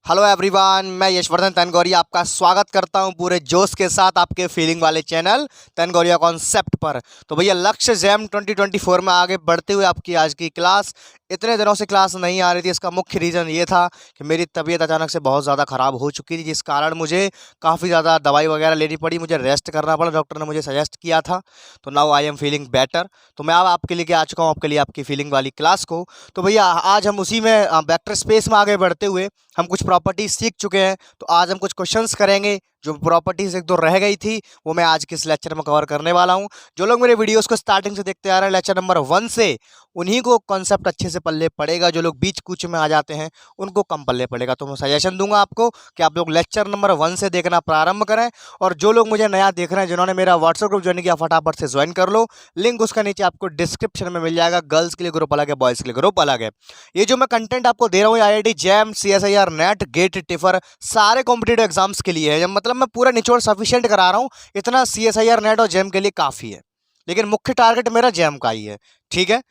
Hello everyone, मैं यशवर्धन तनगौरिया आपका स्वागत करता हूं पूरे जोश के साथ आपके फीलिंग वाले चैनल तनगौरिया कॉन्सेप्ट पर। तो भैया लक्ष्य जैम 2024 में आगे बढ़ते हुए आपकी आज की क्लास, इतने दिनों से क्लास नहीं आ रही थी। इसका मुख्य रीज़न ये था कि मेरी तबीयत अचानक से बहुत ज़्यादा ख़राब हो चुकी थी, जिस कारण मुझे काफ़ी ज़्यादा दवाई वगैरह लेनी पड़ी, मुझे रेस्ट करना पड़ा, डॉक्टर ने मुझे सजेस्ट किया था। तो now I am feeling better. तो मैं अब आपके लिए आ चुका हूँ, आपके लिए आपकी फीलिंग वाली क्लास को। तो भैया आज हम उसी में वेक्टर स्पेस में आगे बढ़ते हुए हम कुछ प्रॉपर्टीज सीख चुके हैं। तो आज हम कुछ क्वेश्चंस करेंगे, जो प्रॉपर्टीज एक दो रह गई थी वो मैं आज के इस लेक्चर में कवर करने वाला हूं। जो लोग मेरे वीडियोस को स्टार्टिंग से देखते आ रहे हैं लेक्चर नंबर 1 से, उन्हीं को कॉन्सेप्ट अच्छे से पल्ले पड़ेगा। जो लोग बीच कुछ में आ जाते हैं उनको कम पल्ले पड़ेगा। तो मैं सजेशन दूंगा आपको कि आप लोग लेक्चर नंबर 1 से देखना प्रारंभ करें। और जो लोग मुझे नया देख रहे हैं, जिन्होंने मेरा व्हाट्सएप ग्रुप ज्वाइन किया, फटाफट से ज्वाइन कर लो। लिंक उसका नीचे आपको डिस्क्रिप्शन में मिल जाएगा। गर्ल्स के लिए ग्रुप अलग है, बॉयज़ के लिए ग्रुप अलग है। ये जो मैं कंटेंट आपको दे रहा हूँ IIT JAM, CSIR NET, GATE, TIFR, सारे कॉम्पिटेटिव एग्जाम्स के लिए है। मतलब मैं पूरा निचोड़ सफिशिएंट करा रहा हूँ, इतना CSIR नेट और जैम के लिए काफ़ी है, लेकिन मुख्य टारगेट मेरा जैम का ही है। ठीक है,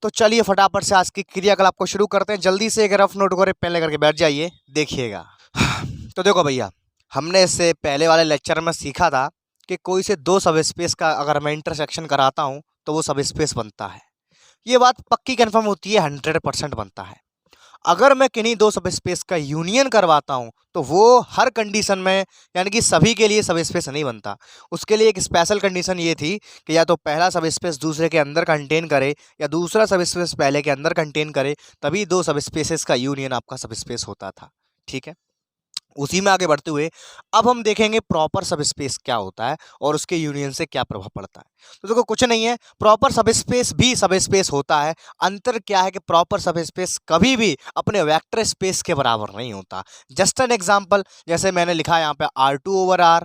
तो चलिए फटाफट से आज की क्रियाकलाप को शुरू करते हैं। जल्दी से एक रफ नोट को पेन लेकर के बैठ जाइए, देखिएगा। तो देखो भैया, हमने इससे पहले वाले लेक्चर में सीखा था कि कोई से दो सब स्पेस का अगर मैं इंटरसेक्शन कराता हूँ तो वो सब स्पेस बनता है। ये बात पक्की कंफर्म होती है, 100% बनता है। अगर मैं किन्हीं दो सब स्पेस का यूनियन करवाता हूं तो वो हर कंडीशन में, यानी कि सभी के लिए सब स्पेस नहीं बनता। उसके लिए एक स्पेशल कंडीशन ये थी कि या तो पहला सब स्पेस दूसरे के अंदर कंटेन करे या दूसरा सब स्पेस पहले के अंदर कंटेन करे, तभी दो सब स्पेसेस का यूनियन आपका सब स्पेस होता था। ठीक है, उसी में आगे बढ़ते हुए अब हम देखेंगे प्रॉपर सबस्पेस क्या होता है और उसके यूनियन से क्या प्रभाव पड़ता है। तो देखो, कुछ नहीं है, प्रॉपर सबस्पेस भी सबस्पेस होता है। अंतर क्या है कि प्रॉपर सबस्पेस कभी भी अपने वेक्टर स्पेस के बराबर नहीं होता। जस्ट एन एग्जांपल, जैसे मैंने लिखा है यहाँ पे R2/R,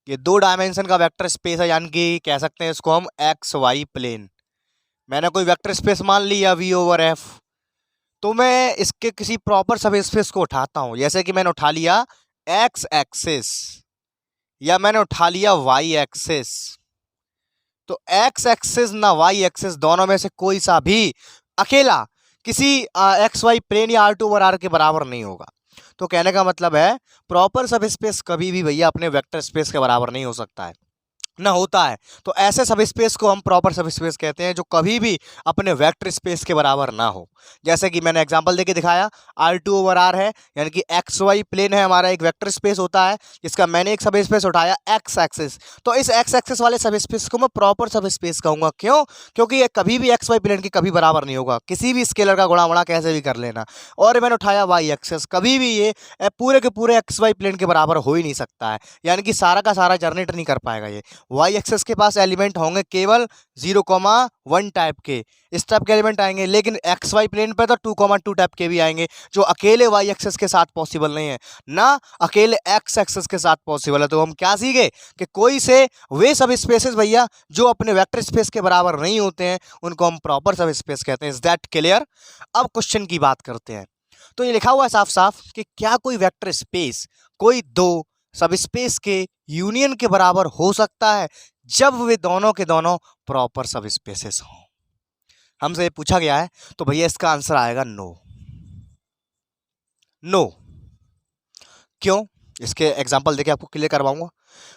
ये 2 डायमेंशन का वेक्टर स्पेस है, यानी कि कह सकते हैं इसको हम XY प्लेन। मैंने कोई वेक्टर स्पेस मान लिया V/F, तो मैं इसके किसी प्रॉपर सब स्पेस को उठाता हूं, जैसे कि मैंने उठा लिया एक्स एक्सिस या मैंने उठा लिया वाई एक्सिस। तो एक्स एक्सिस ना वाई एक्सिस, दोनों में से कोई सा भी अकेला किसी XY प्लेन या R2/R के बराबर नहीं होगा। तो कहने का मतलब है, प्रॉपर सब स्पेस कभी भी भैया अपने वेक्टर स्पेस के बराबर नहीं हो सकता है, ना होता है। तो ऐसे सब स्पेस को हम प्रॉपर सब स्पेस कहते हैं, जो कभी भी अपने वेक्टर स्पेस के बराबर ना हो। जैसे कि मैंने एग्जांपल देके दिखाया, R2/R है, यानी कि XY प्लेन है हमारा, एक वेक्टर स्पेस होता है जिसका मैंने एक सब स्पेस उठाया एक्स एक्सिस। तो इस एक्स एक्सिस वाले सब स्पेस को मैं प्रॉपर सब स्पेस कहूंगा। क्यों? क्योंकि ये कभी भी XY प्लेन के कभी बराबर नहीं होगा, किसी भी स्केलर का गुणा वुणा कैसे भी कर लेना। और मैंने उठाया वाई एक्सिस, कभी भी ये पूरे के पूरे XY प्लेन के बराबर हो ही नहीं सकता है, यानी कि सारा का सारा जनरेट नहीं कर पाएगा ये। वाई एक्सेस के पास एलिमेंट होंगे केवल 0,1 टाइप के, इस टाइप के एलिमेंट आएंगे, लेकिन एक्स वाई प्लेन पे तो 2,2 टाइप के भी आएंगे, जो अकेले वाई एक्सेस के साथ पॉसिबल नहीं है, ना अकेले एक्स एक्सेस के साथ पॉसिबल है। तो हम क्या सीखे कि कोई से वे सब स्पेसेस भैया जो अपने वेक्टर स्पेस के बराबर नहीं होते हैं, उनको हम प्रॉपर सब स्पेस कहते हैं। Is that clear? अब क्वेश्चन की बात करते हैं। तो ये लिखा हुआ है साफ साफ कि क्या कोई वेक्टर स्पेस कोई दो सब स्पेस के यूनियन के बराबर हो सकता है जब वे दोनों के दोनों प्रॉपर सब स्पेसेस हों। हमसे ये पूछा गया है, तो भैया इसका आंसर आएगा नो। नो क्यों? इसके एग्जांपल देके आपको क्लियर करवाऊंगा।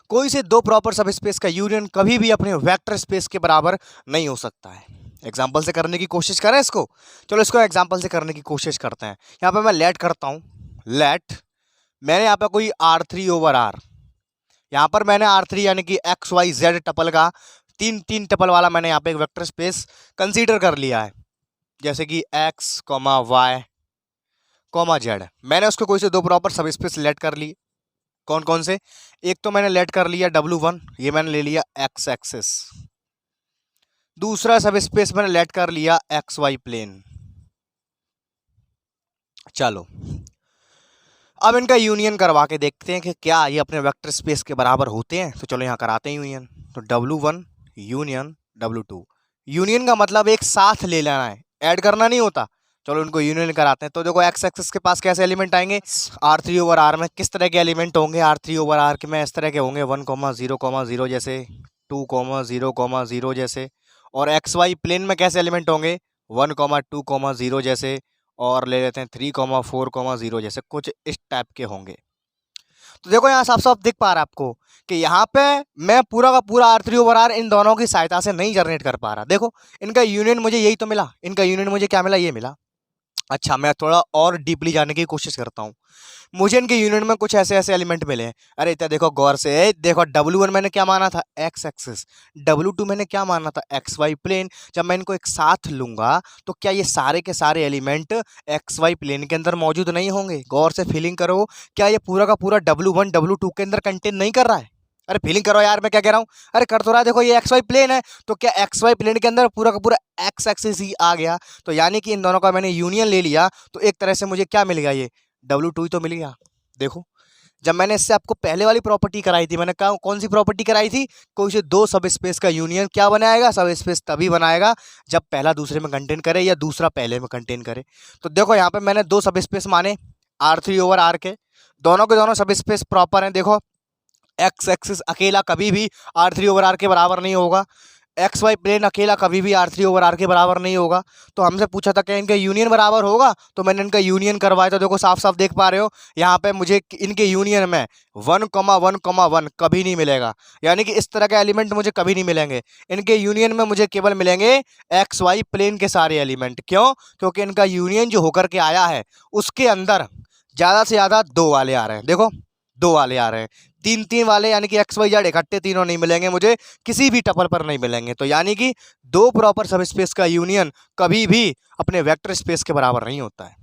कोई से दो प्रॉपर सब स्पेस का यूनियन कभी भी अपने वेक्टर स्पेस के बराबर नहीं हो सकता है। एग्जांपल से करने की कोशिश करें इसको। चलो इसको एग्जांपल से करने की कोशिश करते हैं। यहाँ पे मैं लेट करता हूँ, लेट मैंने यहाँ पे कोई R3/R, यहाँ पर मैंने R3 यानी कि XYZ टपल का तीन टपल वाला मैंने यहाँ पे एक वेक्टर स्पेस कंसीडर कर लिया है, जैसे कि X, Y, Z। मैंने उसको कोई से दो प्रॉपर सब स्पेस लेट कर ली। कौन कौन से? एक तो मैंने लेट कर लिया W1, ये मैंने ले लिया एक्स एक्सिस। दूसरा सब स्पेस मैंने लेट कर लिया XY प्लेन। चलो अब इनका यूनियन करवा के देखते हैं कि क्या ये अपने वेक्टर स्पेस के बराबर होते हैं। तो चलो यहाँ कराते हैं यूनियन। तो W1 यूनियन W2, यूनियन का मतलब एक साथ ले लेना है, ऐड करना नहीं होता। चलो इनको यूनियन कराते हैं। तो देखो एक्स एक्सिस के पास कैसे एलिमेंट आएंगे, R3/R में किस तरह के एलिमेंट होंगे, R3/R के में इस तरह के होंगे 1,0,0 जैसे, 2,0,0 जैसे। और XY प्लेन में कैसे एलिमेंट होंगे 1,2,0 जैसे, और ले लेते हैं 3,4,0 जैसे कुछ इस टाइप के होंगे। तो देखो यहाँ साफ साफ दिख पा रहा है आपको कि यहाँ पे मैं पूरा का पूरा R3/R इन दोनों की सहायता से नहीं जनरेट कर पा रहा। देखो इनका यूनियन मुझे यही तो मिला, इनका यूनियन मुझे क्या मिला, ये मिला। अच्छा मैं थोड़ा और डीपली जाने की कोशिश करता हूँ। मुझे इनके यूनियन में कुछ ऐसे ऐसे एलिमेंट मिले हैं। अरे इतना देखो गौर से, देखो W1 मैंने क्या माना था, एक्स एक्सिस। W2 मैंने क्या माना था, एक्स वाई प्लेन। जब मैं इनको एक साथ लूंगा तो क्या ये सारे के सारे एलिमेंट एक्स वाई प्लेन के अंदर मौजूद नहीं होंगे? गौर से फीलिंग करो, क्या ये पूरा का पूरा W1 W2 के अंदर कंटेन नहीं कर रहा है? अरे फीलिंग करो यार, मैं क्या कह रहा हूँ। अरे कर तो रहा है, देखो ये एक्स वाई प्लेन है, तो क्या एक्स वाई प्लेन के अंदर पूरा का पूरा एक्स एक्सिस ही आ गया? तो यानी कि इन दोनों का मैंने यूनियन ले लिया, तो एक तरह से मुझे क्या मिल गया, ये W2 ही तो मिल गया। देखो जब मैंने इससे आपको पहले वाली प्रॉपर्टी कराई थी, मैंने कहा कौन सी प्रॉपर्टी कराई थी, कोई से दो सब स्पेस का यूनियन क्या बनाएगा, सब स्पेस तभी बनाएगा जब पहला दूसरे में कंटेन करे या दूसरा पहले में कंटेन करे। तो देखो यहाँ पे मैंने दो सब स्पेस माने R3/R के, दोनों के दोनों सब स्पेस प्रॉपर हैं। देखो एक्स एक्सिस अकेला कभी भी R3/R के बराबर नहीं होगा, एक्स वाई प्लेन अकेला कभी भी R3/R के बराबर नहीं होगा। तो हमसे पूछा था कि इनका यूनियन बराबर होगा, तो मैंने इनका यूनियन करवाया। तो देखो साफ साफ देख पा रहे हो यहाँ पे मुझे इनके यूनियन में 1,1,1 कभी नहीं मिलेगा, यानी कि इस तरह के एलिमेंट मुझे कभी नहीं मिलेंगे। इनके यूनियन में मुझे केवल मिलेंगे एक्स वाई प्लेन के सारे एलिमेंट। क्यों? क्योंकि इनका यूनियन जो होकर के आया है उसके अंदर ज़्यादा से ज़्यादा दो वाले आ रहे हैं। देखो दो वाले आ रहे हैं, तीन तीन वाले यानी कि एक्स वाई जेड इकट्ठे तीनों नहीं मिलेंगे मुझे, किसी भी टपल पर नहीं मिलेंगे। तो यानी कि दो प्रॉपर सब स्पेस का यूनियन कभी भी अपने वेक्टर स्पेस के बराबर नहीं होता है।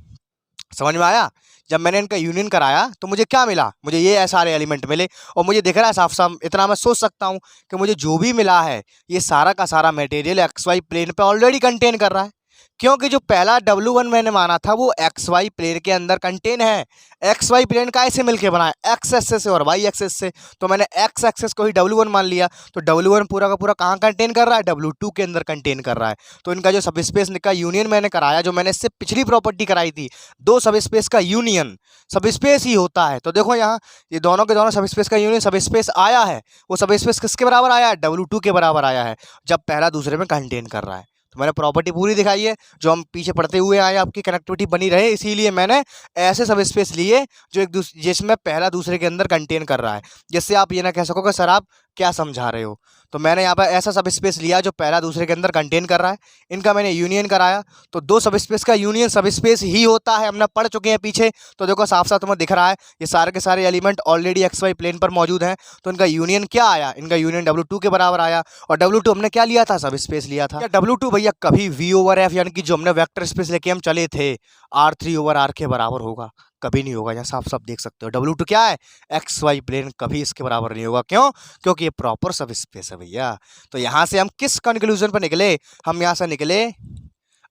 समझ में आया? जब मैंने इनका यूनियन कराया तो मुझे क्या मिला, मुझे ये सारे एलिमेंट मिले, और मुझे दिख रहा है साफ साफ, इतना मैं सोच सकता हूँ कि मुझे जो भी मिला है ये सारा का सारा मटेरियल एक्स वाई प्लेन पे ऑलरेडी कंटेन कर रहा है। क्योंकि जो पहला W1 मैंने माना था वो एक्स वाई प्लेन के अंदर कंटेन है। एक्स वाई प्लेन का ऐसे मिलके बना है, एक्स एक्सिस से और वाई एक्सिस से, तो मैंने एक्स एक्सिस को ही W1 मान लिया। तो W1 पूरा का पूरा कहाँ कंटेन कर रहा है, W2 के अंदर कंटेन कर रहा है। तो इनका जो सब स्पेस का यूनियन मैंने कराया, जो मैंने इससे पिछली प्रॉपर्टी कराई थी, दो सब स्पेस का यूनियन सब स्पेस ही होता है। तो देखो यहाँ ये दोनों के दोनों सब स्पेस का यूनियन सब स्पेस आया है, वो सब स्पेस किसके बराबर आया है, W2 के बराबर आया है, जब पहला दूसरे में कंटेन कर रहा है। तो मैंने प्रॉपर्टी पूरी दिखाई है, जो हम पीछे पढ़ते हुए आए, आपकी कनेक्टिविटी बनी रहे, इसीलिए मैंने ऐसे सब स्पेस लिए जो एक दूसरे जिसमें पहला दूसरे के अंदर कंटेन कर रहा है, जिससे आप ये ना कह सको कि सर आप क्या समझा रहे हो। तो मैंने यहाँ पर ऐसा सब स्पेस लिया जो पहला दूसरे के अंदर कंटेन कर रहा है, इनका मैंने यूनियन कराया। तो दो सब स्पेस का यूनियन सब स्पेस ही होता है, हमने पढ़ चुके हैं पीछे। तो देखो साफ साफ तुम्हें दिख रहा है ये सारे के सारे element already X Y plane पर मौजूद हैं। तो इनका यूनियन क्या आया, इनका यूनियन W2 के बराबर आया, और W2 हमने क्या लिया था, सब स्पेस लिया था। W2 भैया कभी V/F यानी कि जो हमने वेक्टर स्पेस लेके हम चले थे R3/R के बराबर होगा? कभी नहीं होगा। यहाँ साफ साफ देख सकते हो W2 क्या है, एक्स वाई प्लेन, कभी इसके बराबर नहीं होगा। क्यों? क्योंकि ये प्रॉपर सब स्पेस है भैया। तो यहाँ से हम किस कंक्लूजन पर निकले, हम यहाँ से निकले,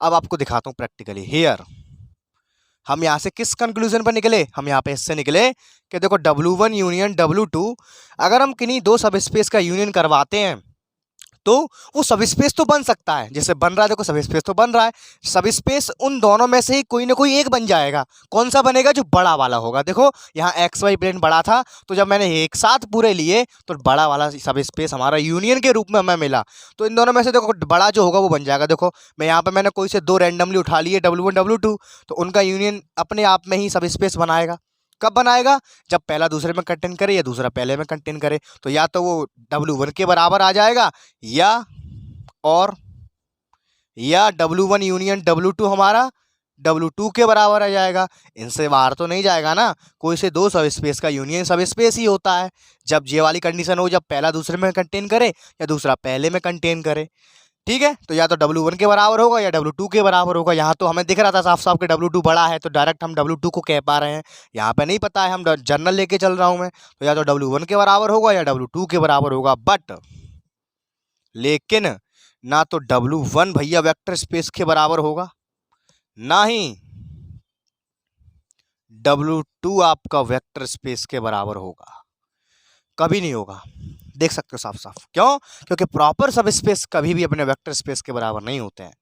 अब आपको दिखाता हूँ प्रैक्टिकली हियर। हम यहाँ से किस कंक्लूजन पर निकले, हम यहाँ पे इससे निकले कि देखो W1 यूनियन W2, अगर हम किन्हीं दो सब स्पेस का यूनियन करवाते हैं तो वो सब स्पेस तो बन सकता है, जैसे बन रहा है, देखो सब स्पेस तो बन रहा है। सब स्पेस उन दोनों में से ही कोई ना कोई एक बन जाएगा। कौन सा बनेगा? जो बड़ा वाला होगा। देखो यहाँ एक्स वाई प्लेन बड़ा था, तो जब मैंने एक साथ पूरे लिए तो बड़ा वाला सब स्पेस हमारा यूनियन के रूप में हमें मिला। तो इन दोनों में से देखो बड़ा जो होगा वो बन जाएगा। देखो मैं यहाँ पर मैंने कोई से दो रैंडमली उठा लिए, W1 W2, तो उनका यूनियन अपने आप में ही सब स्पेस बनाएगा। कब बनाएगा? जब पहला दूसरे में कंटेन करे या दूसरा पहले में कंटेन करे। तो या तो वो W1 के बराबर आ जाएगा, या W1 यूनियन W2 हमारा W2 के बराबर आ जाएगा। इनसे बाहर तो नहीं जाएगा ना, कोई से दो सब स्पेस का यूनियन सब स्पेस ही होता है जब ये वाली कंडीशन हो, जब पहला दूसरे में कंटेन करे या दूसरा पहले में कंटेन करे। ठीक है, तो या तो W1 के बराबर होगा या W2 के बराबर होगा। यहाँ तो हमें दिख रहा था साफ साफ कि W2 बड़ा है, तो डायरेक्ट हम W2 को कह पा रहे हैं। यहाँ पे नहीं पता है, हम जनरल लेके चल रहा हूँ मैं, तो या तो W1 के बराबर होगा या W2 के बराबर होगा। बट लेकिन ना तो W1 भैया वेक्टर स्पेस के बराबर होगा, ना ही W2 आपका वेक्टर स्पेस के बराबर होगा, कभी नहीं होगा। देख सकते हो साफ साफ। क्यों? क्योंकि प्रॉपर सब स्पेस कभी भी अपने वेक्टर स्पेस के बराबर नहीं होते हैं।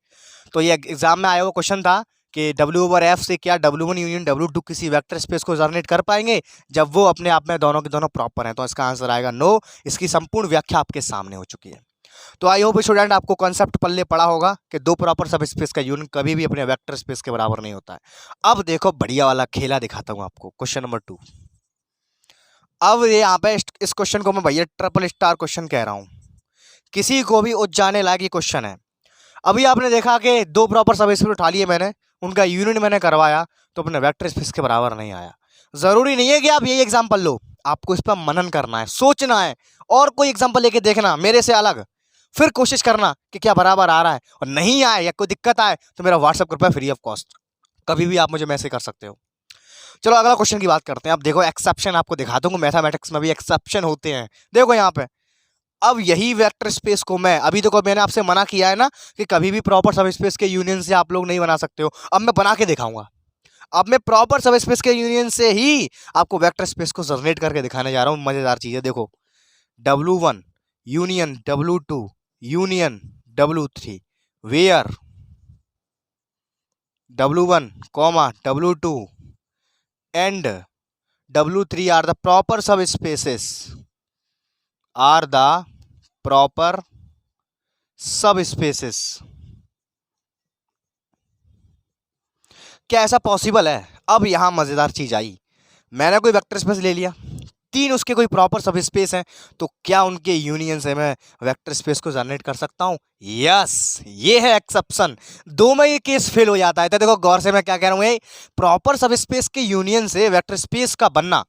तो ये एग्जाम में आया हुआ क्वेश्चन था कि W/F से क्या W1 यूनियन W2 किसी वेक्टर स्पेस को जनरेट कर पाएंगे जब वो अपने आप में दोनों के दोनों प्रॉपर हैं? तो इसका आंसर आएगा नो। इसकी संपूर्ण व्याख्या आपके सामने हो चुकी है। तो आई होप स्टूडेंट आपको कॉन्सेप्ट पल्ले पड़ा होगा कि दो प्रॉपर सब स्पेस का यूनियन कभी भी अपने वेक्टर स्पेस के बराबर नहीं होता है। अब देखो बढ़िया वाला खेला दिखाता हूँ आपको, क्वेश्चन नंबर 2। अब ये यहाँ पे इस क्वेश्चन को मैं भैया ट्रिपल स्टार क्वेश्चन कह रहा हूँ, किसी को भी उठ जाने लायक ये क्वेश्चन है। अभी आपने देखा कि दो प्रॉपर सब स्पेस उठा लिए मैंने, उनका यूनियन मैंने करवाया तो अपने वेक्टर स्पेस के बराबर नहीं आया। ज़रूरी नहीं है कि आप यही एग्जाम्पल लो, आपको इस पर मनन करना है, सोचना है, और कोई एग्जाम्पल लेके देखना मेरे से अलग, फिर कोशिश करना कि क्या बराबर आ रहा है। और नहीं आए या कोई दिक्कत आए तो मेरा व्हाट्सअप ग्रुप है फ्री ऑफ कॉस्ट, कभी भी आप मुझे मैसेज कर सकते हो। चलो अगला क्वेश्चन की बात करते हैं। अब देखो एक्सेप्शन आपको दिखा दूंगा, मैथमेटिक्स में भी एक्सेप्शन होते हैं। देखो यहाँ पे अब यही वेक्टर स्पेस को मैं अभी देखो मैंने आपसे मना किया है ना कि कभी भी प्रॉपर सब स्पेस के यूनियन से आप लोग नहीं बना सकते हो। अब मैं बना के दिखाऊंगा। अब मैं प्रॉपर सब स्पेस के यूनियन से ही आपको वेक्टर स्पेस को जनरेट करके दिखाने जा रहा हूँ। मजेदार चीज है, देखो W1 union W2 union W3 where W1 comma W2 and W3 are the proper subspaces, are the proper subspaces. क्या ऐसा पॉसिबल है? अब यहां मजेदार चीज आई, मैंने कोई वेक्टर स्पेस ले लिया, तीन उसके कोई प्रॉपर सब स्पेस हैं, तो क्या उनके यूनियन से मैं वेक्टर स्पेस को जनरेट कर सकता हूं? यस, ये है एक्सेप्शन। दो में ये केस फेल हो जाता है। तो देखो गौर से मैं क्या कह रहा हूं, प्रॉपर सब स्पेस के यूनियन से वेक्टर स्पेस का बनना,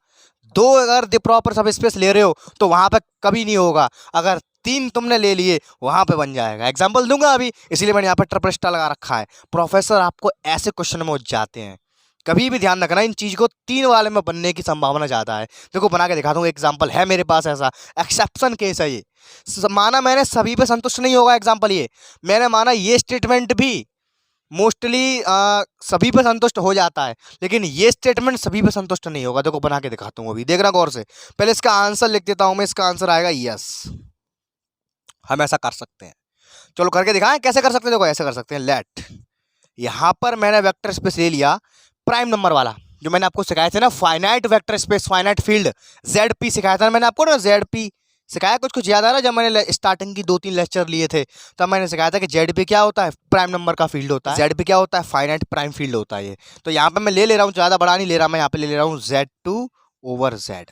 दो अगर प्रॉपर सब स्पेस ले रहे हो तो वहां पे कभी नहीं होगा, अगर तीन तुमने ले लिए वहां पे बन जाएगा। एग्जांपल दूंगा अभी, इसीलिए मैंने यहाँ पे ट्रिपल स्टार लगा रखा है। प्रोफेसर आपको ऐसे क्वेश्चन में उठ जाते हैं, कभी भी ध्यान रखना इन चीज को, तीन वाले में बनने की संभावना ज्यादा है। देखो बना के दिखाता हूँ, एग्जाम्पल है मेरे पास, ऐसा एक्सेप्शन केस है ये। माना मैंने सभी पे संतुष्ट नहीं होगा एग्जाम्पल, ये मैंने माना ये स्टेटमेंट भी मोस्टली सभी पे संतुष्ट हो जाता है, लेकिन ये स्टेटमेंट सभी पे संतुष्ट नहीं होगा। देखो बना के दिखाता हूँ, अभी देखना गौर से। पहले इसका आंसर लिख देता हूँ मैं, इसका आंसर आएगा यस। हम ऐसा कर सकते हैं, चलो करके दिखाएं कैसे कर सकते हैं। देखो ऐसे कर सकते हैं, लेट यहां पर मैंने वेक्टर स्पेस ले लिया प्राइम नंबर वाला, जो मैंने आपको सिखाया था ना, finite vector space, finite field, ZP सिखाया था मैंने आपको ना, ZP सिखाया, कुछ याद आ रहा है? जब मैंने स्टार्टिंग की 2-3 लेक्चर लिए थे तब मैंने सिखाया था कि ZP क्या होता है, प्राइम नंबर का फील्ड होता है। ZP क्या होता है? फाइनाइट प्राइम फील्ड होता है ये। तो यहाँ पे मैं ले रहा हूँ, ज़्यादा बड़ा नहीं ले रहा मैं, यहाँ पे ले रहा हूँ Z2/Z,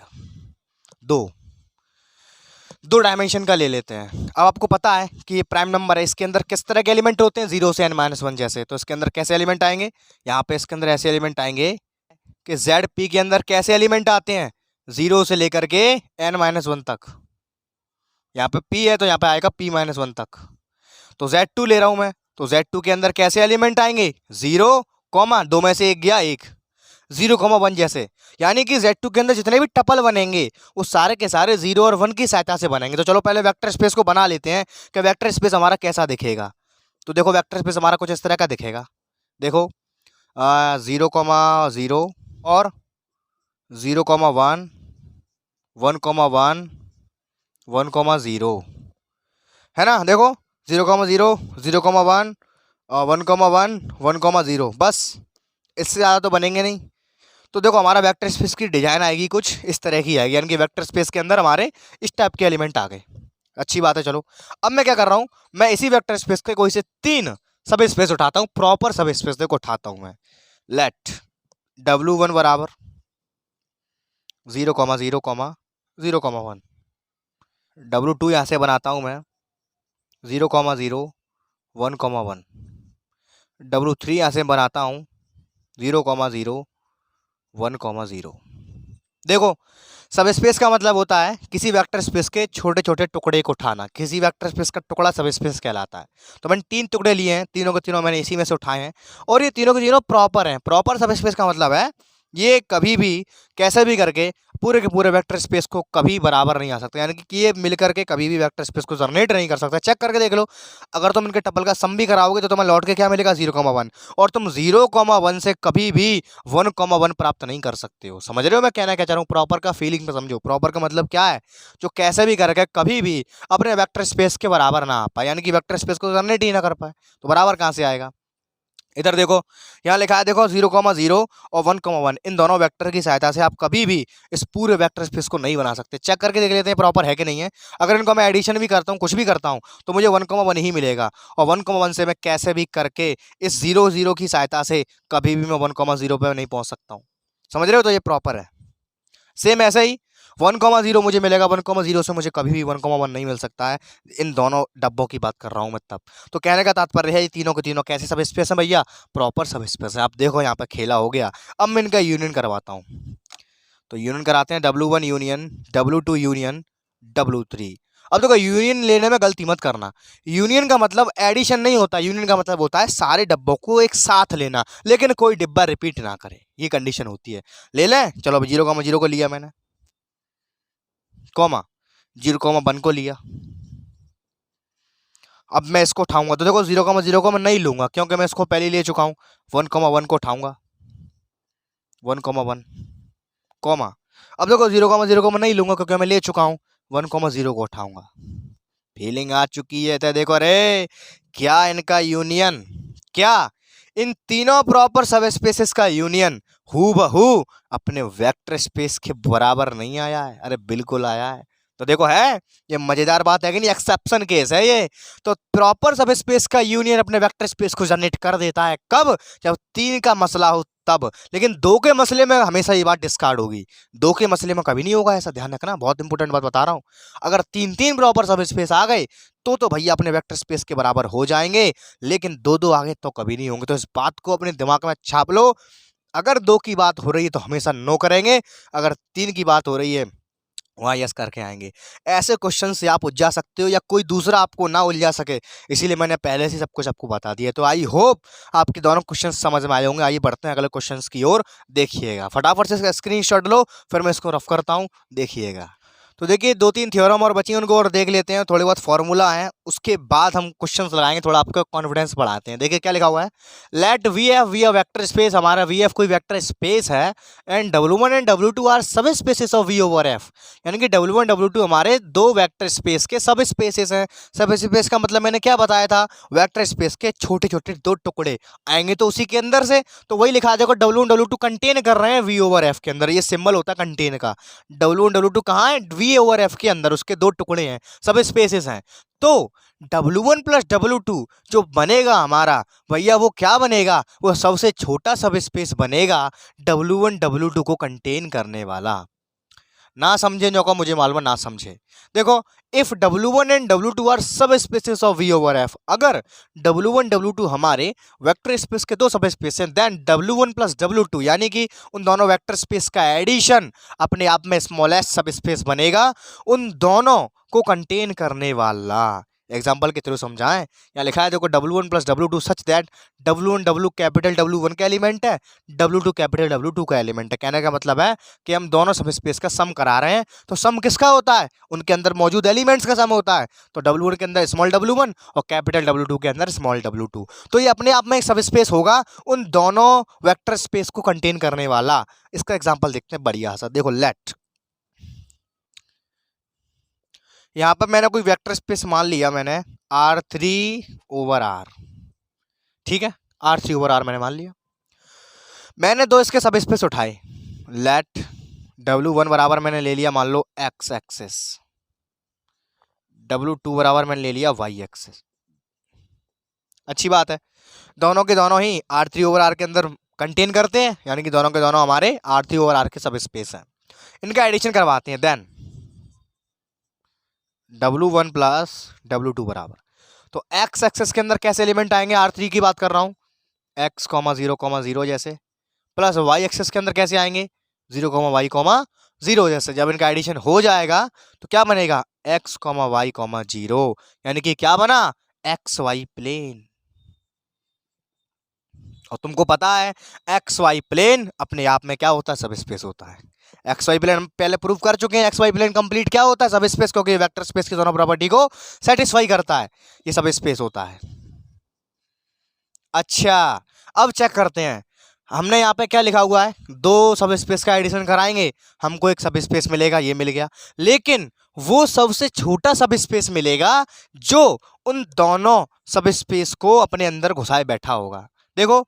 दो डायमेंशन का ले लेते हैं। अब आपको पता है कि ये प्राइम नंबर है, इसके अंदर किस तरह के एलिमेंट होते हैं, 0 से n-1 जैसे। तो इसके अंदर कैसे एलिमेंट आएंगे? यहाँ पे इसके अंदर ऐसे एलिमेंट आएंगे कि ZP के अंदर कैसे एलिमेंट आते हैं, 0 से लेकर के n-1 तक। यहाँ पे P है तो यहाँ पे आएगा P-1 तक। तो Z2 ले रहा हूं मैं, तो Z2 के अंदर कैसे एलिमेंट आएंगे, 0, दो में से एक गया, 0,1 जैसे। यानी कि Z2 के अंदर जितने भी टपल बनेंगे वो सारे के सारे 0 और 1 की सहायता से बनेंगे। तो चलो पहले वेक्टर स्पेस को बना लेते हैं कि वेक्टर स्पेस हमारा कैसा दिखेगा। तो देखो वेक्टर स्पेस हमारा कुछ इस तरह का दिखेगा। देखो 0,0 और 0,1, 1,1, 1,0 है ना। देखो 0,0, 0,1, 1,1, 1,0, बस, इससे ज़्यादा तो बनेंगे नहीं। तो देखो हमारा वेक्टर स्पेस की डिजाइन आएगी कुछ इस तरह की आएगी, यानी कि वेक्टर स्पेस के अंदर हमारे इस टाइप के एलिमेंट आ गए। अच्छी बात है। चलो अब मैं क्या कर रहा हूँ, मैं इसी वेक्टर स्पेस के कोई से 3 सब स्पेस उठाता हूँ, प्रॉपर सब स्पेस देखो उठाता हूँ मैं। लेट W1 बराबर 0,0, 0,1, W2 यहाँ से बनाता हूँ मैं 0,0, 1,1, W3 यहाँ से बनाता हूँ 0,0, 1,0। देखो सब स्पेस का मतलब होता है किसी वेक्टर स्पेस के छोटे छोटे टुकड़े को उठाना, किसी वेक्टर स्पेस का टुकड़ा सब स्पेस कहलाता है। तो मैंने 3 टुकड़े लिए हैं, तीनों के तीनों मैंने इसी में से उठाए हैं, और ये तीनों के तीनों प्रॉपर हैं। प्रॉपर सब स्पेस का मतलब है ये कभी भी कैसे भी करके पूरे के पूरे वेक्टर स्पेस को कभी बराबर नहीं आ सकते, यानी कि ये मिलकर के कभी भी वेक्टर स्पेस को जनरेट नहीं कर सकता। चेक करके देख लो, अगर तुम इनके टपल का सम भी कराओगे तो तुम्हें लौट के क्या मिलेगा, 0,1, और तुम 0,1 से कभी भी 1,1 प्राप्त नहीं कर सकते हो। समझ रहे हो मैं कहना क्या चाह रहा हूँ? प्रॉपर का फीलिंग में समझो। प्रॉपर का मतलब क्या है, जो कैसे भी करके कभी भी अपने वेक्टर स्पेस के बराबर ना आ पाए, यानी कि वेक्टर स्पेस को जनरेट ही ना कर पाए, तो बराबर कहाँ से आएगा। इधर देखो, यहाँ लिखा है देखो 0,0 और 1,1 इन दोनों वेक्टर की सहायता से आप कभी भी इस पूरे वेक्टर स्पेस को नहीं बना सकते। चेक करके देख लेते हैं प्रॉपर है कि नहीं है। अगर इनको मैं एडिशन भी करता हूँ, कुछ भी करता हूँ, तो मुझे 1,1 ही मिलेगा। और 1,1 से मैं कैसे भी करके इस 0,0 की सहायता से कभी भी मैं 1,0 पे नहीं पहुंच सकता हूँ। समझ रहे हो? तो ये प्रॉपर है। सेम ऐसे ही 1,0 मुझे मिलेगा, 1,0 से मुझे कभी भी 1,1 नहीं मिल सकता है। इन दोनों डब्बों की बात कर रहा हूँ मैं तब। तो कहने का तात्पर्य है ये तीनों के तीनों कैसे सब स्पेस है भैया? प्रॉपर सब स्पेस है। आप देखो यहाँ पे खेला हो गया। अब मैं इनका यूनियन करवाता हूँ। तो यूनियन कराते हैं, W1 union W2 union W3। अब देखो यूनियन लेने में गलती मत करना। यूनियन का मतलब एडिशन नहीं होता, यूनियन का मतलब होता है सारे डब्बों को एक साथ लेना, लेकिन कोई डिब्बा रिपीट ना करे, ये कंडीशन होती है। ले लें, चलो अब 0,0 को लिया मैंने, कॉमा 0,1 को लिया। अब मैं इसको उठाऊंगा तो देखो 0,0 को मैं नहीं लूंगा क्योंकि मैं इसको पहले ले चुका हूं। 1,1 को उठाऊंगा, 1,1 कॉमा। अब देखो 0,0 को मैं नहीं लूंगा क्योंकि मैं ले चुका हूं। 1,0 को उठाऊंगा। फीलिंग आ चुकी है तो देखो, अरे क्या इनका यूनियन, क्या इन तीनों प्रॉपर सब स्पेसेस का यूनियन हूबहू अपने वेक्टर स्पेस के बराबर नहीं आया है? अरे बिल्कुल आया है। तो देखो, है ये मजेदार बात है कि नहीं? एक्सेप्शन केस है ये। तो प्रॉपर सब स्पेस का यूनियन अपने वेक्टर स्पेस को जनरेट कर देता है। कब? जब 3 का मसला हो तब। लेकिन 2 के मसले में हमेशा ये बात डिस्कार्ड होगी। 2 के मसले में कभी नहीं होगा ऐसा, ध्यान रखना, बहुत इंपॉर्टेंट बात बता रहा हूं। अगर 3 प्रॉपर सब स्पेस आ गए तो भैया अपने वेक्टर स्पेस के बराबर हो जाएंगे, लेकिन 2 आगे तो कभी नहीं होंगे। तो इस बात को अपने दिमाग में छाप लो। अगर 2 की बात हो रही है तो हमेशा नो करेंगे, अगर 3 की बात हो रही है वहाँ यस करके आएंगे। ऐसे क्वेश्चन से आप उलझा सकते हो या कोई दूसरा आपको ना उलझा सके, इसीलिए मैंने पहले से सब कुछ आपको बता दिया। तो आई होप आपके दोनों क्वेश्चन समझ में आए होंगे। आइए बढ़ते हैं अगले क्वेश्चन की ओर। देखिएगा फटाफट से इसका स्क्रीनशॉट लो, फिर मैं इसको रफ करता हूँ, देखिएगा। तो देखिए 2-3 थ्योरम और बची हैं, उनको और देख लेते हैं। थोड़े बहुत फॉर्मूला हैं, उसके बाद हम क्वेश्चंस लगाएंगे, थोड़ा आपका कॉन्फिडेंस बढ़ाते हैं। देखिए क्या लिखा हुआ है, let V F V a vector space. हमारा वी एफ कोई वेक्टर स्पेस है, and W1 and W2 are subspaces of V over F. यानी कि W1 W2 हमारे 2 वेक्टर स्पेस के सब स्पेसेस हैं। सब स्पेस का मतलब मैंने क्या बताया था, वेक्टर स्पेस के छोटे छोटे 2 टुकड़े आएंगे तो उसी के अंदर से। तो वही लिखा है देखो, W1 W2 कंटेन कर रहे हैं वी ओवर एफ के अंदर। ये सिंबल होता है कंटेन का। W1 W2 कहाँ है? वी ओवर एफ के अंदर, उसके 2 टुकड़े हैं, सब स्पेसेस हैं। तो W1 प्लस W2 जो बनेगा हमारा भैया, वो क्या बनेगा? वो सबसे छोटा सब स्पेस बनेगा W1 W2 को कंटेन करने वाला। ना समझे जो को मुझे मालूम है, ना समझे। देखो, if W1 and W2 are subspaces of V over F, अगर W1 W2 हमारे वेक्टर स्पेस के 2 सब स्पेस हैं, देन W1 प्लस W2 यानी कि उन दोनों वेक्टर स्पेस का एडिशन अपने आप में स्मॉलेस्ट सब स्पेस बनेगा, उन दोनों को कंटेन करने वाला। एग्जाम्पल के थ्रू समझाएं। यहाँ लिखा है देखो, W1 plus W2 such that W1 W capital W1 का एलिमेंट है, W2 कैपिटल W2 का एलिमेंट है। कहने का मतलब है कि हम दोनों सब स्पेस का सम करा रहे हैं। तो सम किसका होता है? उनके अंदर मौजूद एलिमेंट्स का सम होता है। तो W1 के अंदर स्मॉल W1 और कैपिटल W2 के अंदर स्मॉल W2। तो ये अपने आप में एक सब स्पेस होगा, उन दोनों वेक्टर स्पेस को कंटेन करने वाला। इसका एग्जाम्पल देखते हैं बढ़िया सा। देखो, लेट यहाँ पर मैंने कोई वेक्टर स्पेस मान लिया, मैंने R3 ओवर R, ठीक है, R3 ओवर R मैंने मान लिया। मैंने 2 इसके सब स्पेस उठाए। लेट W1 बराबर मैंने ले लिया मान लो X एक्सिस, W2 बराबर मैंने ले लिया Y एक्सिस। अच्छी बात है, दोनों के दोनों ही R3 ओवर R के अंदर कंटेन करते हैं, यानी कि दोनों के दोनों हमारे R3 ओवर R के सब स्पेस हैं। इनका एडिशन करवाते हैं। देन W1 प्लस W2 बराबर, तो X एक्सेस के अंदर कैसे एलिमेंट आएंगे? R3 की बात कर रहा हूँ, X, 0,0 जैसे, प्लस Y एक्सेस के अंदर कैसे आएंगे? 0, Y, 0 जैसे। जब इनका एडिशन हो जाएगा तो क्या बनेगा? X, Y, 0, यानी कि क्या बना? XY plane. और तुमको पता है XY प्लेन अपने आप में क्या होता है? सब स्पेस होता है। XY प्लेन हम पहले प्रूव कर चुके हैं। XY प्लेन कंप्लीट क्या होता है? सब स्पेस, क्योंकि वेक्टर स्पेस की दोनों प्रॉपर्टी को सेटिस्फाई करता है, ये सब स्पेस होता है। अच्छा, अब चेक करते हैं। हमने यहाँ पे क्या लिखा हुआ है? 2 सब स्पेस का एडिशन कराएंगे, हमको एक सब स्पेस मिलेगा, ये मिल गया। लेकिन वो सबसे छोटा सब स्पेस मिलेगा जो उन दोनों सब स्पेस को अपने अंदर घुसाए बैठा होगा। देखो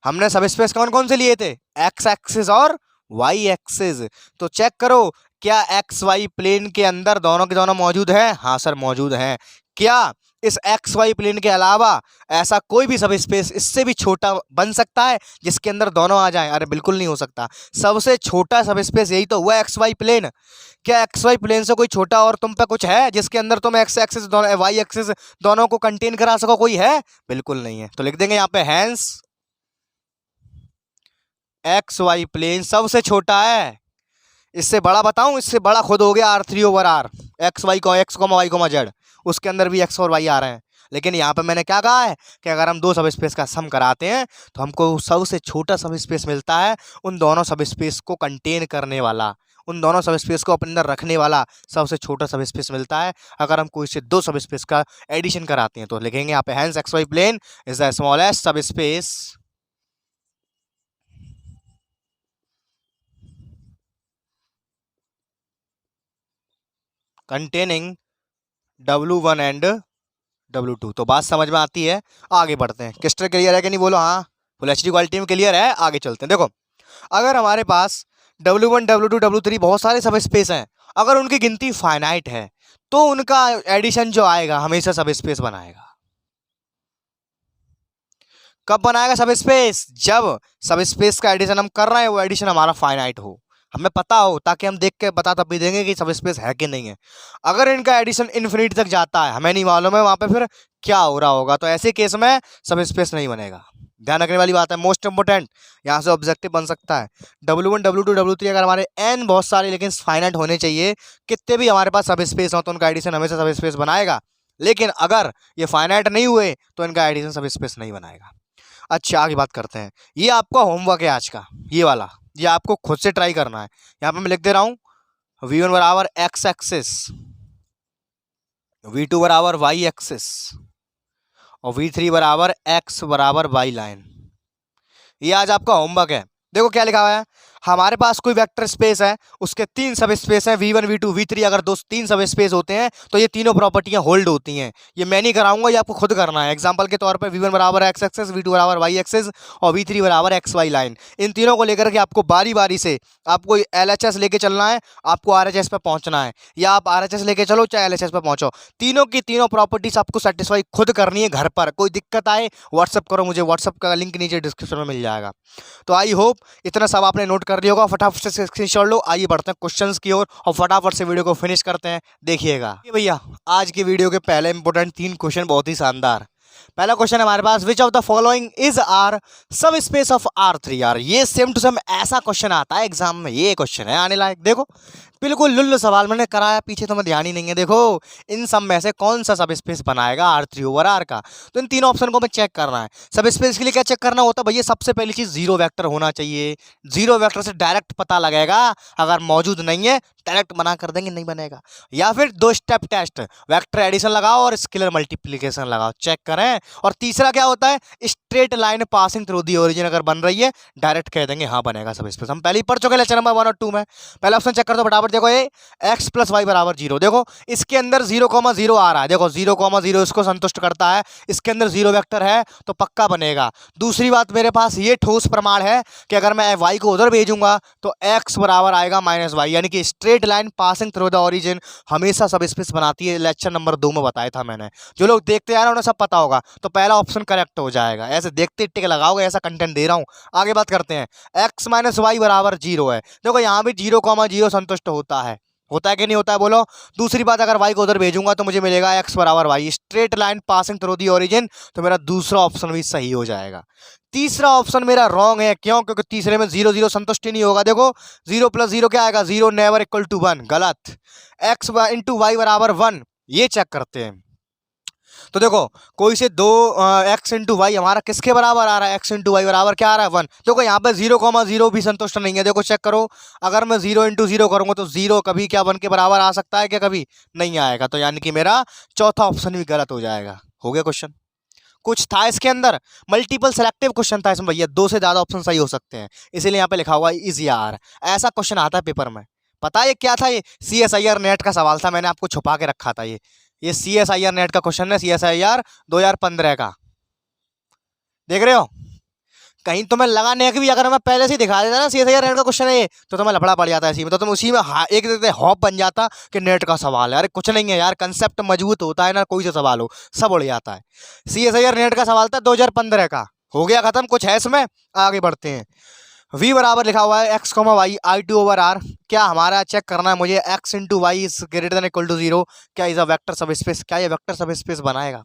हमने सब स्पेस कौन कौन से लिए थे, एक्स एक्सिस और वाई एक्सिस। तो चेक करो क्या एक्स वाई प्लेन के अंदर दोनों के दोनों मौजूद हैं? हाँ सर मौजूद हैं। क्या इस एक्स वाई प्लेन के अलावा ऐसा कोई भी सब स्पेस इससे भी छोटा बन सकता है जिसके अंदर दोनों आ जाएं? अरे बिल्कुल नहीं हो सकता। सबसे छोटा सब स्पेस यही तो हुआ एक्स वाई प्लेन। क्या एक्स वाई प्लेन से कोई छोटा और तुम पे कुछ है जिसके अंदर तुम एक्स एक्सिस दोनों वाई एक्सिस दोनों को कंटेन करा सको? कोई है? बिल्कुल नहीं है। तो लिख देंगे यहाँ पे हैंस एक्स वाई प्लेन सबसे छोटा है। इससे बड़ा बताऊं, इससे बड़ा खुद हो गया R3/R, एक्स वाई को एक्स वाई को जेड, उसके अंदर भी एक्स और वाई आ रहे हैं। लेकिन यहाँ पे मैंने क्या कहा है कि अगर हम दो सब स्पेस का सम कराते हैं तो हमको सबसे छोटा सब स्पेस मिलता है उन दोनों सब स्पेस को कंटेन करने वाला, उन दोनों सब स्पेस को अपने अंदर रखने वाला सबसे छोटा सब स्पेस मिलता है अगर हम कोई से दो सब स्पेस का एडिशन कराते हैं। तो लिखेंगे यहाँ पे hence X Y plane is the smallest subspace containing W1 and W2। तो बात समझ में आती है? आगे बढ़ते हैं। क्रिस्टल क्लियर है कि नहीं बोलो? हाँ फुल एचडी क्वालिटी में क्लियर है। आगे चलते हैं। देखो अगर हमारे पास W1 W2 W3 बहुत सारे सब स्पेस हैं, अगर उनकी गिनती फाइनाइट है तो उनका एडिशन जो आएगा हमेशा सब स्पेस बनाएगा। कब बनाएगा सब स्पेस? जब सब स्पेस का एडिशन हम कर रहे हैं वो एडिशन हमारा फाइनाइट हो, हमें पता हो, ताकि हम देख के बता तब भी देंगे कि सब स्पेस है कि नहीं है। अगर इनका एडिशन इन्फिनिटी तक जाता है, हमें नहीं मालूम है वहां पे फिर क्या हो रहा होगा, तो ऐसे केस में सब स्पेस नहीं बनेगा। ध्यान रखने वाली बात है, मोस्ट इंपोर्टेंट यहाँ से ऑब्जेक्टिव बन सकता है। W1 W2 W3 अगर हमारे n बहुत सारे लेकिन फाइनाइट होने चाहिए, कितने भी हमारे पास सब स्पेस हो तो उनका एडिशन हमेशा सब स्पेस बनाएगा। लेकिन अगर ये फाइनाइट नहीं हुए तो इनका एडिशन सब स्पेस नहीं बनाएगा। अच्छा आगे बात करते हैं। ये आपका होमवर्क है आज का, ये वाला, ये आपको खुद से ट्राई करना है। यहाँ पे मैं लिख दे रहा हूँ V1 बराबर एक्स एक्सिस, V2 बराबर वाई एक्सिस और V3 बराबर एक्स बराबर वाई लाइन। ये आज आपका होमवर्क है। देखो क्या लिखा हुआ है, हमारे पास कोई वेक्टर स्पेस है, उसके तीन सब स्पेस हैं V1 V2 V3। अगर दो तीन सब स्पेस होते हैं तो ये तीनों प्रॉपर्टियां होल्ड होती हैं। ये मैं नहीं कराऊंगा, ये आपको खुद करना है। एग्जांपल के तौर पे V1 बराबर एक्स एक्सिस, V2 बराबर वाई एक्सिस और V3 बराबर एक्स वाई लाइन। इन तीनों को लेकर के आपको बारी बारी से आपको LHS लेके चलना है, आपको RHS पे पहुंचना है, या आप RHS लेके चलो चाहे LHS पे पहुंचो। तीनों की तीनों प्रॉपर्टीज आपको सेटिस्फाई खुद करनी है घर पर। कोई दिक्कत आए व्हाट्सअप करो मुझे, व्हाट्सअप का लिंक नीचे डिस्क्रिप्शन में मिल जाएगा। तो आई होप इतना सब आपने नोट कर लिया होगा। फटाफट से स्क्रीनशॉट लो। आइए बढ़ते हैं क्वेश्चंस की ओर और फटाफट से वीडियो को फिनिश करते हैं। देखिएगा भैया आज की वीडियो के पहले इंपॉर्टेंट 3 क्वेश्चन बहुत ही शानदार। पहला क्वेश्चन हमारे पास, which of the following is are subspace of R3R। ये सेम टू सेम ऐसा क्वेश्चन आता है एग्जाम में, ये क्वेश्चन है आने लायक। देखो बिल्कुल लुल्ल सवाल मैंने कराया, पीछे तो मैं ध्यान ही नहीं है। देखो इन सब में से कौन सा सब स्पेस बनाएगा R3/R का, तो इन तीनों ऑप्शन को हमें चेक करना है। सब स्पेस के लिए क्या चेक करना होता है भैया? सबसे पहली चीज जीरो वेक्टर होना चाहिए। जीरो वेक्टर से डायरेक्ट पता लगेगा, अगर मौजूद नहीं है डायरेक्ट मना कर देंगे नहीं बनेगा। या फिर 2 स्टेप टेस्ट, वेक्टर एडिशन लगाओ और स्केलर मल्टीप्लिकेशन लगाओ, चेक करें। और तीसरा क्या होता है, straight line passing through the origin अगर बन रही है डायरेक्ट कह देंगे हाँ बनेगा सब स्पेस। हम पहले ही पढ़ चुके लेक्चर नंबर 1 और 2 में। पहला ऑप्शन चेक कर दो फटाफट। देखो ये x + y = 0, देखो इसके अंदर 0,0 आ रहा है। देखो 0,0 इसको संतुष्ट करता है, इसके अंदर जीरो वेक्टर है तो पक्का बनेगा। दूसरी बात, मेरे पास ये ठोस प्रमाण है कि अगर मैं y को उधर भेजूंगा तो x बराबर आएगा -y, यानी कि straight line passing through the origin हमेशा सब स्पेस बनाती है। लेक्चर नंबर 2 में बताया था मैंने, जो लोग देखते आ रहे हैं उन्हें सब पता होगा। तो पहला ऑप्शन करेक्ट हो जाएगा। ऐसे देखते टिक लगाओगे, ऐसा कंटेंट दे रहा हूं। आगे बात करते हैं, x - y = 0 है। देखो यहाँ भी 0,0 संतुष्ट होता है कि नहीं होता है बोलो। दूसरी बात, अगर y को उधर भेजूंगा तो मुझे मिलेगा x बराबर y, straight line passing through the origin, तो मेरा दूसरा ऑप्शन भी सही हो जाएगा। तीसरा ऑप्शन मेरा रॉन्ग है, क्यों? क्योंकि तीसरे में 0 0 संतुष्ट ही नहीं होगा। देखो 0 + 0 क्या आएगा? 0 नेवर = 1, गलत। x × y = 1, ये चेक करते हैं। तो देखो कोई से दो x × y हमारा किसके बराबर आ रहा है? x × y बराबर क्या आ रहा है? 1। देखो यहाँ पे 0,0 भी संतुष्ट नहीं है। देखो चेक करो, अगर मैं 0 × 0 करूंगा तो 0 कभी क्या 1 के बराबर आ सकता है क्या? कभी नहीं आएगा। तो यानी कि मेरा चौथा ऑप्शन भी गलत हो जाएगा। हो गया क्वेश्चन। कुछ था इसके अंदर, मल्टीपल सेलेक्टिव क्वेश्चन था इसमें भैया, 2 से ज्यादा ऑप्शन सही हो सकते हैं, इसीलिए यहाँ पे लिखा हुआ इज यार। ऐसा क्वेश्चन आता है पेपर में। पता है ये क्या था? ये CSIR नेट का सवाल था, मैंने आपको छुपा के रखा था। ये CSIR नेट का क्वेश्चन है, CSIR 2015 का। देख रहे हो कहीं तुम्हें लगा नहीं कि भी अगर मैं पहले से ही दिखा देता ना CSIR नेट का क्वेश्चन है ये, तो तुम्हें लफड़ा पड़ जाता है इसी में, तो तुम उसी में एक देते हॉप बन जाता कि नेट का सवाल है। अरे कुछ नहीं है यार, कंसेप्ट मजबूत होता है ना, कोई सा सवाल हो सब उड़ जाता है। CSIR नेट का सवाल था 2015 का, हो गया खत्म, कुछ है इसमें, आगे बढ़ते हैं। v बराबर लिखा हुआ है x, y I2/R। क्या हमारा चेक करना है मुझे, x into y is greater than equal to 0, क्या is a vector subspace, क्या ये वेक्टर सब स्पेस बनाएगा।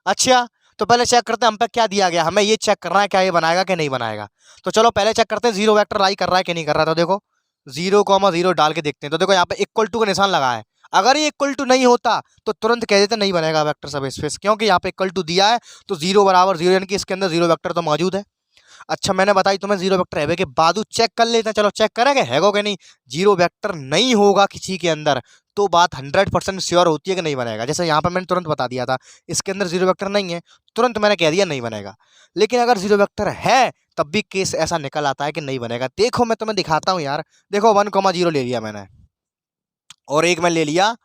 अच्छा तो पहले चेक करते हैं हम पे क्या दिया गया, हमें ये चेक करना है क्या ये बनाएगा कि नहीं बनाएगा। तो चलो पहले चेक करते हैं जीरो वेक्टर लाई कर रहा है कि नहीं कर रहा। तो देखो 0,0 डाल के देखते हैं। तो देखो यहाँ पे इक्वल टू का निशान लगा है, अगर ये इक्वल टू नहीं होता तो तुरंत कह देते नहीं बनेगा वेक्टर सब स्पेस, क्योंकि यहाँ पे इक्वल टू दिया है तो 0 बराबर 0, यानी कि इसके अंदर 0 वेक्टर तो मौजूद है। अच्छा मैंने बताई तुम्हें 0 वेक्टर है के बाद चेक कर लेते हैं, चलो चेक करेंगे हैगो कि नहीं। 0 वेक्टर नहीं होगा किसी के अंदर तो बात 100% श्योर होती है कि नहीं बनेगा। जैसे यहाँ पर मैंने तुरंत बता दिया था इसके अंदर 0 वेक्टर नहीं है, तुरंत मैंने कह दिया नहीं बनेगा। लेकिन अगर 0 वेक्टर है तब भी केस ऐसा निकल आता है कि नहीं बनेगा। देखो मैं तुम्हें दिखाता हूँ यार, देखो 1,0 ले लिया मैंने और एक मैं ले लिया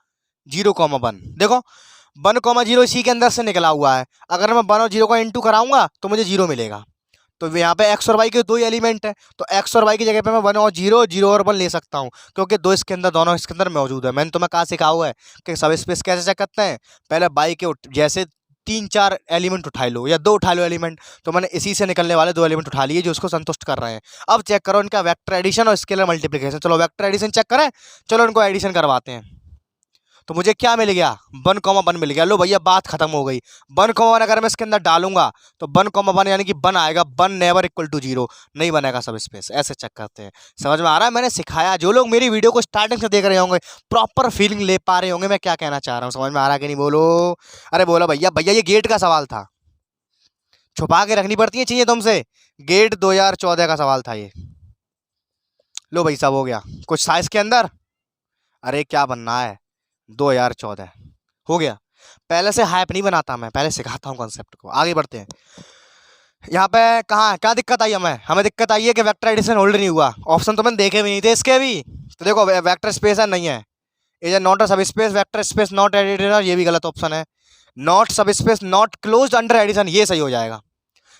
0,1। देखो 1,0 इसी के अंदर से निकला हुआ है, अगर मैं 1 और 0 का इंटू कराऊंगा तो मुझे 0 मिलेगा। तो यहाँ पे x और y के दो ही एलिमेंट है, तो x और y की जगह पे मैं 1 और 0, 0 और 1 ले सकता हूँ, क्योंकि दो इसके अंदर दोनों इसके अंदर मौजूद है। मैंने तुम्हें कहा सिखाया हुआ है कि सब स्पेस कैसे चेक करते हैं, पहले y के जैसे 3-4 एलिमेंट उठा लो या 2 उठा लो एलिमेंट, तो मैंने इसी से निकलने वाले 2 एलिमेंट उठा लिए जो उसको संतुष्ट कर रहे हैं। अब चेक करो इनका वेक्टर एडिशन और स्केलर मल्टीप्लिकेशन। चलो वेक्टर एडिशन चेक करें, चलो इनको एडिशन करवाते हैं। तो मुझे क्या मिल गया, 1,1 मिल गया। लो भैया बात खत्म हो गई। 1,1 अगर मैं इसके अंदर डालूंगा तो 1,1 यानी कि 1 आएगा, 1 नेवर इक्वल टू 0, नहीं बनेगा सब स्पेस। ऐसे चेक करते हैं, समझ में आ रहा है। मैंने सिखाया, जो लोग मेरी वीडियो को स्टार्टिंग से देख रहे होंगे प्रॉपर फीलिंग ले पा रहे होंगे मैं क्या कहना चाह रहा हूँ। समझ में आ रहा है कि नहीं, बोलो। अरे बोलो भैया, भैया ये गेट का सवाल था, छुपा के रखनी पड़ती है चीजें तुमसे। गेट 2014 का सवाल था ये। लो भाई साहब हो गया, कुछ था इसके अंदर, अरे क्या बनना है, 2014 हो गया। पहले से हाइप नहीं बनाता मैं, पहले सिखाता हूँ कॉन्सेप्ट को। आगे बढ़ते हैं। यहाँ पे कहाँ क्या दिक्कत आई हमें दिक्कत आई है कि वेक्टर एडिशन होल्ड नहीं हुआ। ऑप्शन तो मैंने देखे भी नहीं थे इसके भी। तो देखो वेक्टर स्पेस है नहीं है, is a not a subspace, vector space not editor, ये भी गलत ऑप्शन है। Not subspace not closed under addition, ये सही हो जाएगा।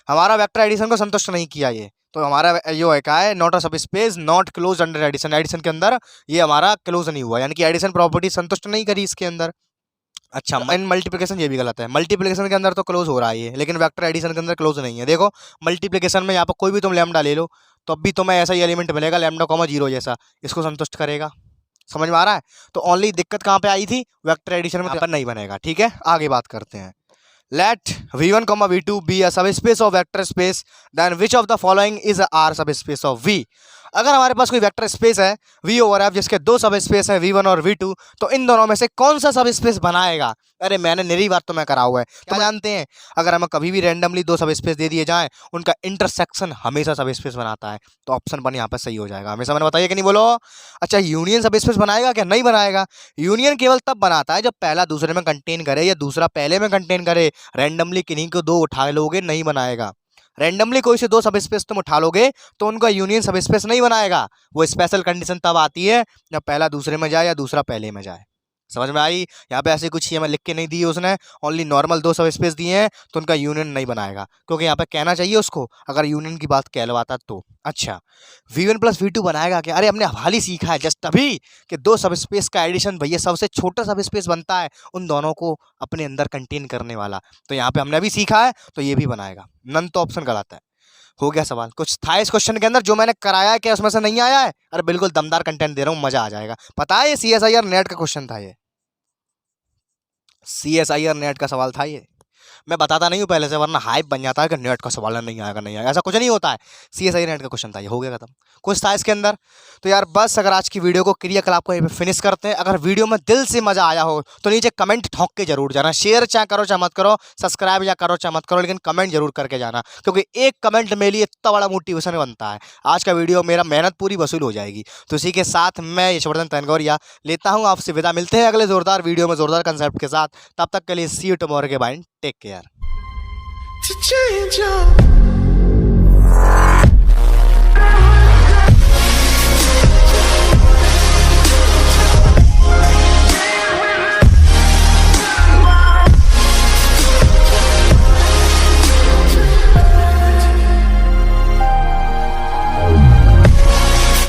हमारा वेक्टर एडिशन को संतुष्ट नहीं किया ये, तो हमारा यो है क्या है, not a subspace not close under addition, addition के अंदर ये हमारा क्लोज नहीं हुआ, यानी कि एडिशन प्रॉपर्टी संतुष्ट नहीं करी इसके अंदर। अच्छा इन मल्टीप्लिकेशन ये भी गलत है, मल्टीप्लिकेशन के अंदर तो क्लोज हो रहा है ये, लेकिन वेक्टर एडिशन के अंदर क्लोज नहीं है। देखो मल्टीप्लिकेशन में यहाँ पर कोई भी तुम लैम्डा ले लो तो अब भी तुम्हें ऐसा ही एलिमेंट मिलेगा लैम्डा, 0 जैसा, इसको संतुष्ट करेगा। समझ में आ रहा है। तो ओनली दिक्कत कहाँ पे आई थी, वेक्टर एडिशन में, नहीं बनेगा। ठीक है आगे बात करते हैं। Let v1, v2 be a subspace of vector space, then which of the following is a R subspace of V? अगर हमारे पास कोई वेक्टर स्पेस है V ओवर F जिसके दो सब स्पेस है V1 और V2, तो इन दोनों में से कौन सा सब स्पेस बनाएगा। अरे मैंने निरी बात तो मैं करा हुआ है, क्या जानते हैं, अगर हमें कभी भी रैंडमली दो सब स्पेस दे दिए जाएं उनका इंटरसेक्शन हमेशा सब स्पेस बनाता है, तो ऑप्शन 1 यहाँ पर सही हो जाएगा। हमेशा मैंने बताइए कि नहीं, बोलो। अच्छा यूनियन सब स्पेस बनाएगा क्या, नहीं बनाएगा। यूनियन केवल तब बनाता है जब पहला दूसरे में कंटेन करे या दूसरा पहले में कंटेन करे। रैंडमली किन्हीं को दो उठा लोगे नहीं बनाएगा। रैंडमली कोई से दो सब स्पेस तुम उठा लोगे तो उनका यूनियन सब स्पेस नहीं बनाएगा। वो स्पेशल कंडीशन तब आती है जब पहला दूसरे में जाए या दूसरा पहले में जाए। समझ में आई। यहाँ पे ऐसी कुछ हमें लिख के नहीं दी है उसने, ओनली नॉर्मल दो सब स्पेस दिए हैं तो उनका यूनियन नहीं बनाएगा, क्योंकि यहाँ पे कहना चाहिए उसको अगर यूनियन की बात कहलवाता तो। अच्छा v1 प्लस v2 बनाएगा क्या, अरे हमने हाल ही सीखा है जस्ट अभी कि दो सब स्पेस का एडिशन भैया सबसे छोटा सब स्पेस बनता है उन दोनों को अपने अंदर कंटेन करने वाला, तो यहाँ पे हमने अभी सीखा है तो ये भी बनाएगा। नन तो ऑप्शन गलत है। हो गया सवाल, कुछ था इस क्वेश्चन के अंदर जो मैंने कराया है क्या उसमें से नहीं आया है। अरे बिल्कुल दमदार कंटेंट दे रहा हूँ, मजा आ जाएगा। पता है ये CSIR नेट का क्वेश्चन था, ये CSIR नेट का सवाल था ये। मैं बताता नहीं हूँ पहले से, वरना हाइप बन जाता है कि नेट का सवाल नहीं आएगा नहीं आएगा, ऐसा कुछ नहीं होता है। CSIR नेट का क्वेश्चन था ये, हो गया खत्म। कुछ था इसके अंदर। तो यार बस अगर आज की वीडियो को क्रियाकलाप को यहीं पे फिनिश करते हैं। अगर वीडियो में दिल से मजा आया हो तो नीचे कमेंट ठोक के जरूर जाना। शेयर चाहे करो चाहे मत करो, सब्सक्राइब या करो चाहे मत करो, लेकिन कमेंट जरूर करके जाना, क्योंकि एक कमेंट मेरे लिए इतना बड़ा मोटिवेशन बनता है। आज का वीडियो मेरा मेहनत पूरी वसूल हो जाएगी। तो इसी के साथ मैं यशवर्धन तनगौरिया लेता हूँ आपसे विदा। मिलते हैं अगले जोरदार वीडियो में जोरदार कंसेप्ट के साथ। तब तक के लिए सी यू टुमारो के bye, take care. To change up